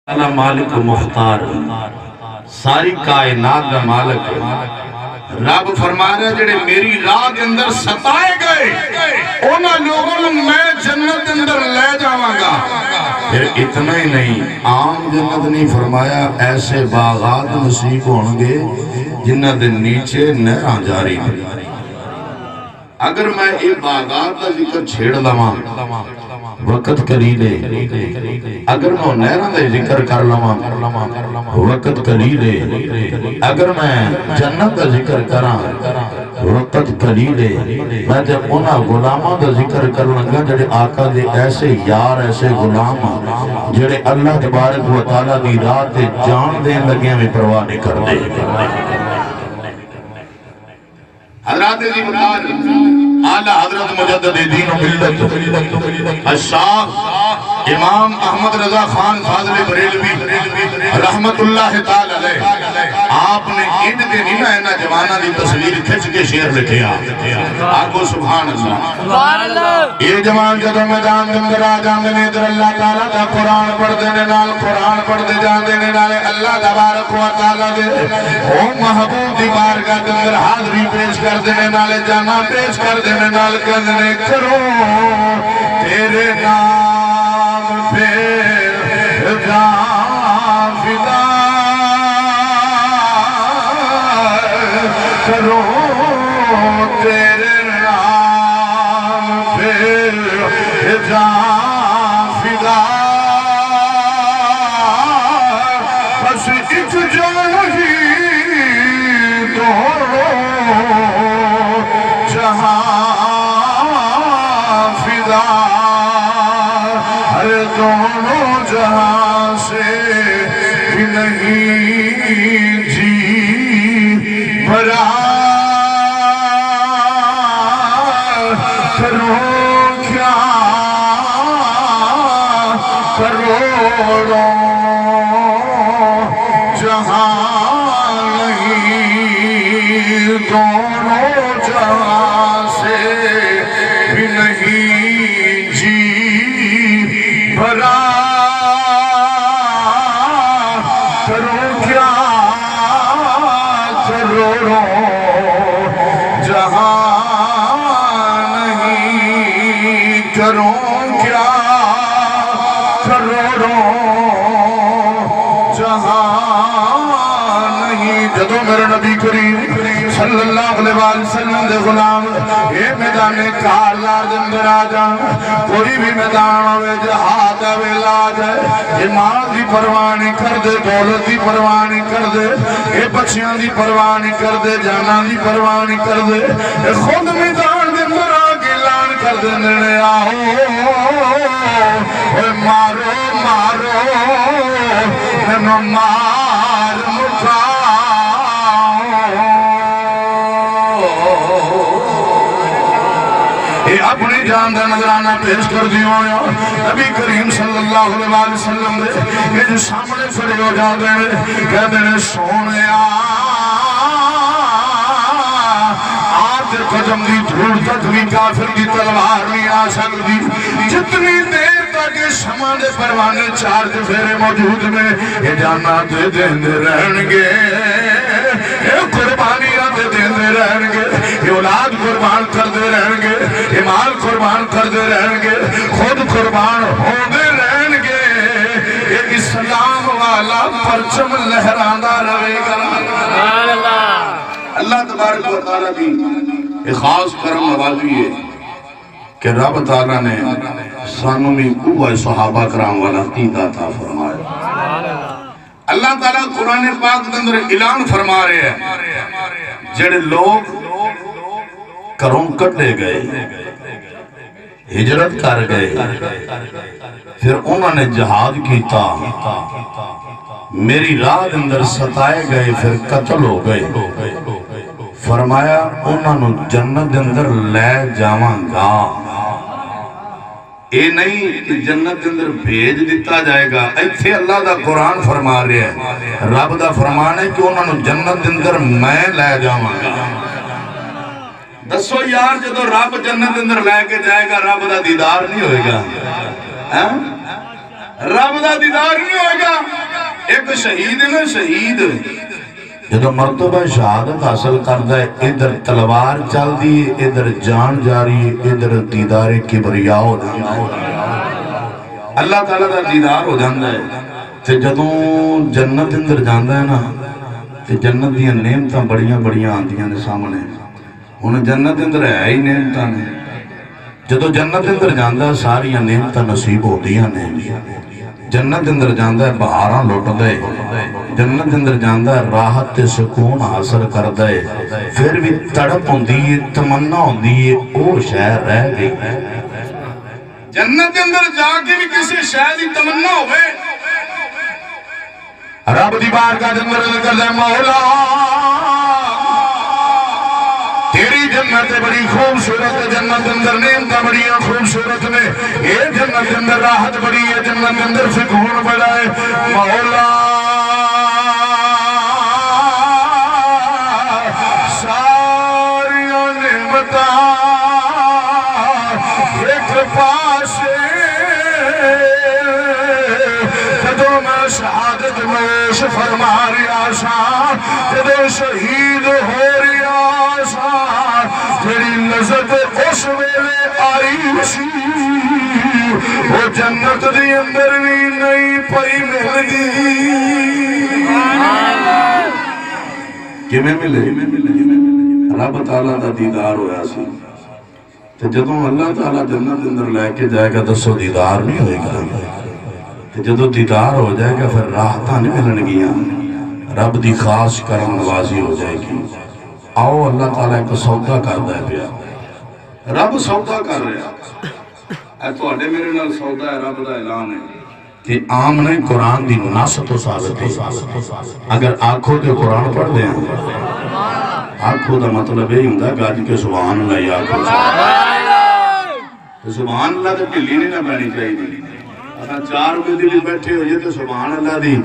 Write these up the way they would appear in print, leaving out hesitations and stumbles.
اللہ مالک و مختار ساری کائنات دا مالک رب فرما رہے جڑے میری راہ کے اندر ستائے گئے اونا لوگوں میں جنت اندر لے جاواں گا۔ پھر اتنا ہی نہیں عام جنت نہیں فرمایا، ایسے باغات نصیب ہونگے جنہ دے نیچے نہراں جاری۔ اگر میں ایک باغات کا ذکر چھیڑ لواں وقت قلیل ہے، اگر میں نہراں دا ذکر کر لواں وقت قلیل ہے، اگر میں جنت دا ذکر کراں وقت قلیل ہے، میں جب انہاں غلاماں دا ذکر کر لگا جڑے آقا دے ایسے یار ایسے غلام جڑے اللہ تبارک و تعالیٰ دی راہ تے جان دین لگیاں میں پرواہ نہیں کر دے۔ حضرات دی مدار اعلی حضرت مجدد دین و ملت الشاہ امام احمد رضا خان فاضل بریلوی رحمت اللہ تعالی علیہ، آپ نے عید کے نینا اینا جوانہ دی تصویر کھچ کے شعر لکھیا۔ آگو سبحان اللہ۔ یہ جوان جدو میدان دندر آجان دینے در اللہ تعالیٰ دا قرآن پڑھ دینے نال قرآن پڑھ دے جان دینے نالے اللہ تبارک و تعالیٰ دے او محبوب دی بارگاہ دندر حاضری پیش کر دینے نالے جانا پیش کر دینے نال کہنے کرو تیرے نام پہ جان فدا کرو تیرے نام پہ جان فدا بس ایک جان ہی جہاں فدا، ہر دونوں جہاں سے بھی نہیں جی بھرا، کرو کیا کروڑوں جہاں دونوں جہاں سے بھی نہیں جی بھرا، کرو کیا کروڑوں جہاں نہیں، کرو کیا کروڑوں جہاں نہیں۔ جدو میرے نبی کریم صلی اللہ علیہ وسلم دے غلام اے میدان کارلار دے اندر آجان، کوئی بھی میدان ہوئے جہاد ہوئے لاج ہے، یہ مال دی پرواہ نہیں کر دے، دولت دی پرواہ نہیں کر دے، یہ بچیاں دی پرواہ نہیں کر دے، جانا دی پرواہ نہیں کر دے، یہ خود میدان دے اندر آگے اعلان کر دے نے آؤ اے مارو مارو میں مار مٹھا اپنی جان دا نظرانہ پیش کر دیوں یا نبی کریم صلی اللہ علیہ وسلم دے یہ جو سامنے کھڑے ہو جاتے ہیں کہتے ہیں سونے آج قدم دی دھول تک بھی کافر کی تلوار نہیں آ سکتی، جتنی دیر تک یہ شمع دے پروانے چارج پھیرے موجود میں یہ جانا دے دیندے رہن گے، یہ قربانیاں دے دیندے رہن گے، یہ اولاد قربان کر دے رہن گے، یہ مال قربان کر دے رہن گے، خود قربان ہو دے رہن گے، یہ اسلام والا پرچم لہراندہ رہے گا۔ اللہ تبارک و تعالیٰ کی ایک خاص کرم نوازی ہے کہ رب تعالیٰ نے سانوں میں قوہ صحابہ کرام والا عقیدہ عطا فرمایا۔ اللہ تعالیٰ قرآن پاک کے اندر اعلان فرما رہے ہیں جڑے لوگ کروں کٹے گئے ہجرت کر گئے پھر انہوں نے جہاد کیتا، میری راہ اندر ستائے گئے پھر قتل ہو گئے، فرمایا انہوں نے جنت اندر لے جاواں گا۔ اے نہیں کہ جنت اندر بھیج دیتا جائے گا، ایتھے اللہ دا قرآن فرما رہے ہیں، رب دا فرمان ہے کہ انہوں نے جنت اندر میں لے جاواں گا۔ دسو یار جدو رب جنت اندر لے کے جائے گا رب دا دیدار نہیں ہوئے گا، رب دا دیدار نہیں ہوئے گا۔ شہید ہے نا شہید جدو مرتبہ شہادت حاصل کرتا ہے ادھر تلوار چل دی ادھر جان جاری ادھر دیدار کبریا ہو جانا اللہ تعالیٰ دا دیدار ہو جانا ہے تے جدوں جنت اندر جانا ہے نا تے جنت دیاں نعمتاں بڑیاں بڑیاں آندیاں نے سامنے انہیں جنت اندر ہے ہی نعمتاں نے جدو جنت اندر جانا ہے ساریاں نعمتاں نصیب ہو دیاں نے جنت اندر جانا ہے بہاراں لوٹ دے جنت اندر جانا ہے راحت تے سکون حاصل کر دے پھر بھی تڑپ ہوندی ہے تمنا ہوندی ہے او شہر رہ گئی جنت اندر جا کے بھی کسی شہر دی تمنا ہوئے رب دی بارگاہ دے اندر ذکر دے مولا تیری جنت بڑی خوبصورت جنت اندر نعمتاں بڑی خوبصورت نے اے جنت اندر راحت بڑی ہے جنت اندر سکون بڑا ہے مولا ساریاں نعمتاں ایک پاس جدوں میں شہادت نوش فرما رہا سا جدوں شہید ہو رہا سا تیری لذت اس ویلے آئی سی وہ جنت دی اندر بھی نہیں پئی ملدی کیویں ملے رب تعالیٰ دا دیدار ہویا سی تے جدوں اللہ تعالیٰ جنت اندر لے کے جائے گا دسو دیدار نہیں ہوئے گا جدو دیدار ہو جائے گا پھر راحتاں نہیں ملن گیا رب دی خاص کرم نوازی ہو جائے گی آؤ اللہ تعالیٰ ایک سودا کر دے پیا رب سودا کر رہا اے تو اڈے میرے نال سودا ہے رب دا اعلان ہے کہ عام نہیں قرآن دی نص تو ثابت ہے اگر آنکھوں تے قرآن پڑھ دیں آنکھوں دا مطلب ہے ہوندا گاج کے سبحان اللہ یا آنکھوں سبحان اللہ تے ڈھلی نہیں نہ بنی چاہیے چار بجے بھی بیٹھے ہوئے تو سبحان اللہ دی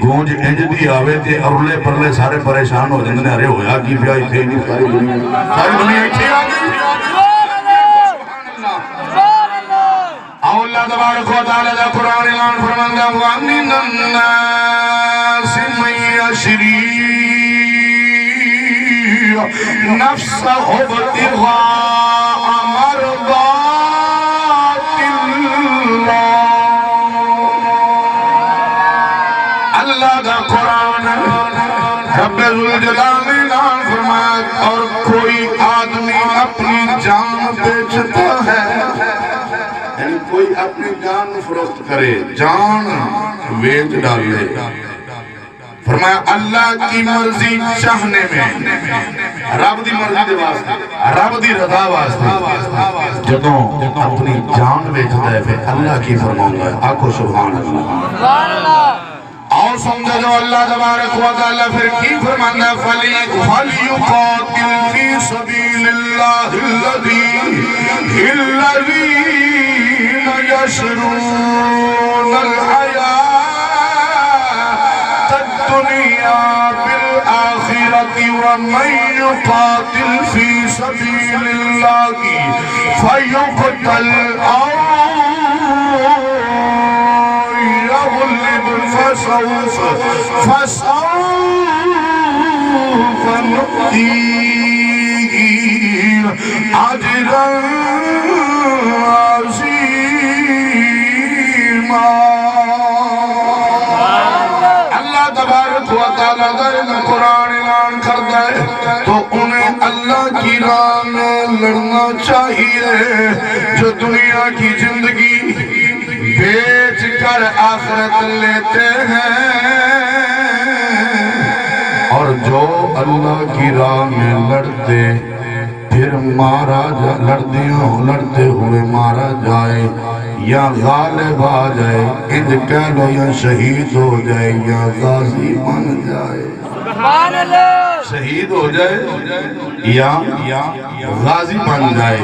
گونج انج دی آوے تے ارلے پرلے سارے پریشان ہو جاندے ارے ہویا کی پیا ایتھے نہیں ساری دنیا ایتھے آ گئی او اللہ تبارک و تعالی دا قرآن اعلان فرماندا وَمِنَ النَّاسِ مَن يَشْرِي نَفْسَهُ ابْتِغَاءَ مَرْضَاتِ اللَّهِ اللہ دا قرآن رب ذوالجلال نے اعلان فرمایا اور کوئی آدمی اپنی جان بیچتا ہے یعنی کوئی اپنی جان فروخت کرے جان بیچ ڈالے فرمایا اللہ کی مرضی چاہنے میں رب دی مرضی دے واسطے رب دی رضا واسطے جدوں اپنی جان بیچتا ہے پھر اللہ کی فرماؤں گا آکھو سبحان اللہ اور سمجھا جو اللہ تبارک و تعالیٰ پھر کی فرمانا فَلْيُقَاتِلْ فِي سَبِيلِ اللَّهِ الَّذِينَ يَشْرُونَ الْحَيَاةَ الدُّنْيَا بِالْآخِرَةِ وَمَنْ يُقَاتِلْ فِي سَبِيلِ اللَّهِ فَيُقْتَلْ أَوْ فسوف نؤتيه أجرا عظيما اللہ تبارک و تعالیٰ دا قرآن اعلان کرتا ہے تو انہیں اللہ کی راہ میں لڑنا چاہیے جو دنیا کی زندگی بیچ کر آخرت لیتے ہیں اور جو اللہ کی راہ میں لڑتے پھر لڑتے ہوئے مارا جائے یا غالب آ جائے انج کہہ لو یا شہید ہو جائے یا غازی بن جائے شہید ہو جائے یا غازی بن جائے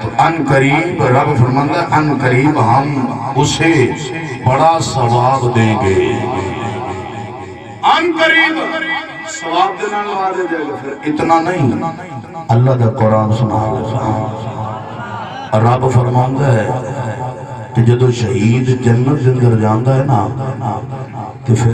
تو ان قریب رب فرماتا ہے ان قریب ہم اسے بڑا ثواب دیں گے ان قریب ثواب دینا نوازے جائے گا پھر اتنا نہیں اللہ دا قرآن سنا رب فرماتا ہے کہ جدو شہید جنت اندر جاندا ہے نا تو